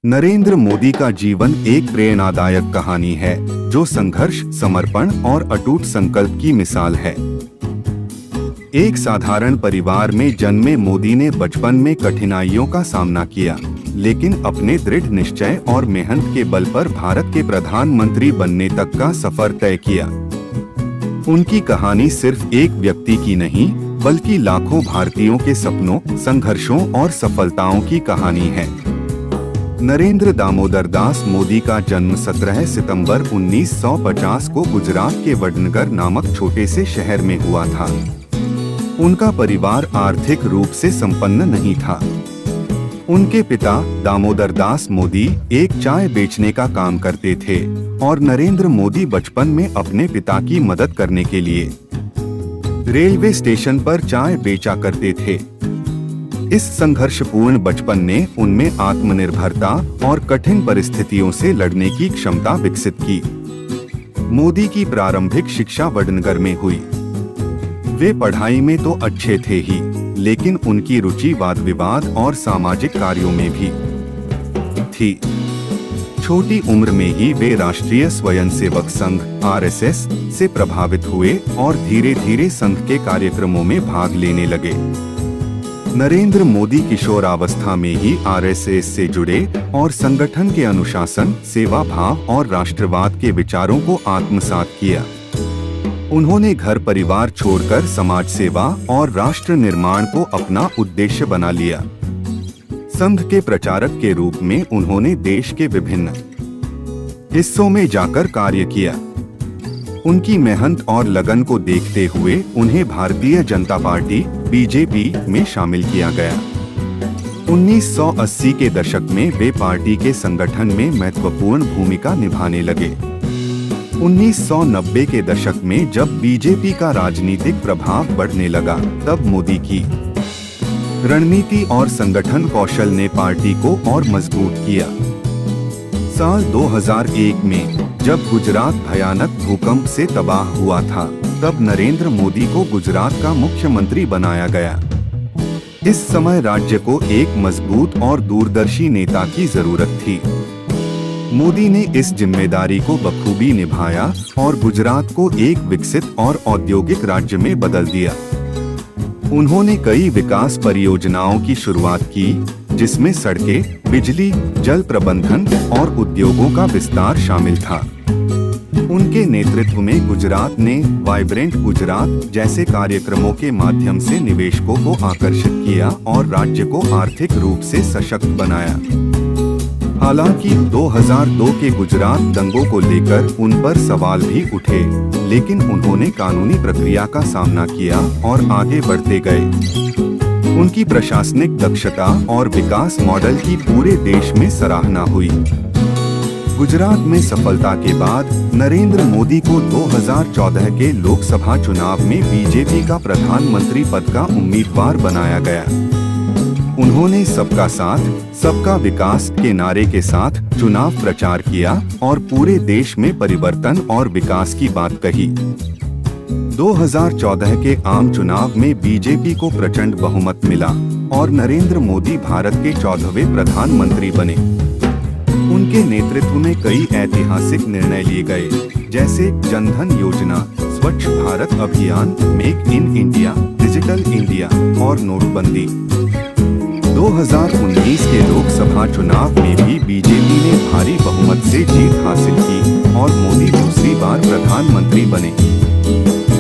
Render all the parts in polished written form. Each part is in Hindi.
नरेंद्र मोदी का जीवन एक प्रेरणादायक कहानी है जो संघर्ष, समर्पण और अटूट संकल्प की मिसाल है। एक साधारण परिवार में जन्मे मोदी ने बचपन में कठिनाइयों का सामना किया, लेकिन अपने दृढ़ निश्चय और मेहनत के बल पर भारत के प्रधानमंत्री बनने तक का सफर तय किया। उनकी कहानी सिर्फ एक व्यक्ति की नहीं, बल्कि लाखों भारतीयों के सपनों, संघर्षों और सफलताओं की कहानी है। नरेंद्र दामोदर दास मोदी का जन्म 17 सितंबर 1950 को गुजरात के वडनगर नामक छोटे से शहर में हुआ था। उनका परिवार आर्थिक रूप से संपन्न नहीं था। उनके पिता दामोदर दास मोदी एक चाय बेचने का काम करते थे और नरेंद्र मोदी बचपन में अपने पिता की मदद करने के लिए रेलवे स्टेशन पर चाय बेचा करते थे। इस संघर्षपूर्ण बचपन ने उनमें आत्मनिर्भरता और कठिन परिस्थितियों से लड़ने की क्षमता विकसित की। मोदी की प्रारंभिक शिक्षा वडनगर में हुई। वे पढ़ाई में तो अच्छे थे ही, लेकिन उनकी रुचि वाद विवाद और सामाजिक कार्यों में भी थी। छोटी उम्र में ही वे राष्ट्रीय स्वयंसेवक संघ (आरएसएस) से प्रभावित हुए और धीरे धीरे संघ के कार्यक्रमों में भाग लेने लगे। नरेंद्र मोदी किशोरावस्था में ही आरएसएस से जुड़े और संगठन के अनुशासन, सेवा भाव और राष्ट्रवाद के विचारों को आत्मसात किया। उन्होंने घर परिवार छोड़कर समाज सेवा और राष्ट्र निर्माण को अपना उद्देश्य बना लिया। संघ के प्रचारक के रूप में उन्होंने देश के विभिन्न हिस्सों में जाकर कार्य किया। उनकी मेहनत और लगन को देखते हुए उन्हें भारतीय जनता पार्टी (बीजेपी) में शामिल किया गया। 1980 के दशक में वे पार्टी के संगठन में महत्वपूर्ण भूमिका निभाने लगे। 1990 के दशक में जब बीजेपी का राजनीतिक प्रभाव बढ़ने लगा, तब मोदी की रणनीति और संगठन कौशल ने पार्टी को और मजबूत किया। साल 2001 में जब गुजरात भयानक भूकंप से तबाह हुआ था, तब नरेंद्र मोदी को गुजरात का मुख्यमंत्री बनाया गया। इस समय राज्य को एक मजबूत और दूरदर्शी नेता की जरूरत थी। मोदी ने इस जिम्मेदारी को बखूबी निभाया और गुजरात को एक विकसित और औद्योगिक राज्य में बदल दिया। उन्होंने कई विकास परियोजनाओं की शुरुआत की, जिसमें सड़कें, बिजली, जल प्रबंधन और उद्योगों का विस्तार शामिल था। उनके नेतृत्व में गुजरात ने वाइब्रेंट गुजरात जैसे कार्यक्रमों के माध्यम से निवेशकों को आकर्षित किया और राज्य को आर्थिक रूप से सशक्त बनाया। हालांकि 2002 के गुजरात दंगों को लेकर उन पर सवाल भी उठे, लेकिन उन्होंने कानूनी प्रक्रिया का सामना किया और आगे बढ़ते गए। उनकी प्रशासनिक दक्षता और विकास मॉडल की पूरे देश में सराहना हुई। गुजरात में सफलता के बाद नरेंद्र मोदी को 2014 के लोकसभा चुनाव में बीजेपी का प्रधानमंत्री पद का उम्मीदवार बनाया गया। उन्होंने सबका साथ, सबका विकास के नारे के साथ चुनाव प्रचार किया और पूरे देश में परिवर्तन और विकास की बात कही। 2014 के आम चुनाव में बीजेपी को प्रचंड बहुमत मिला और नरेंद्र मोदी भारत के 14वें प्रधानमंत्री बने। उनके नेतृत्व में कई ऐतिहासिक निर्णय लिए गए, जैसे जनधन योजना, स्वच्छ भारत अभियान, make in India, digital India और नोटबंदी। 2019 के लोकसभा चुनाव में भी बीजेपी ने भारी बहुमत से जीत हासिल की और मोदी दूसरी बार प्रधानमंत्री बने।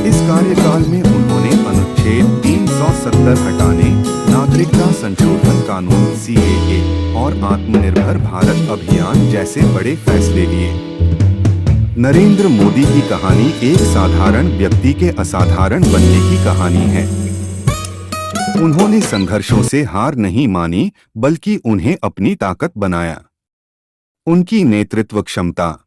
इस कार्यकाल में उन्होंने अनुच्छेद 370 हटाने, नागरिकता संशोधन कानून (CAA) और आत्मनिर्भर भारत अभियान जैसे बड़े फैसले लिए। नरेंद्र मोदी की कहानी एक साधारण व्यक्ति के असाधारण बनने की कहानी है। उन्होंने संघर्षों से हार नहीं मानी, बल्कि उन्हें अपनी ताकत बनाया। उनकी नेतृत्व क्षमता,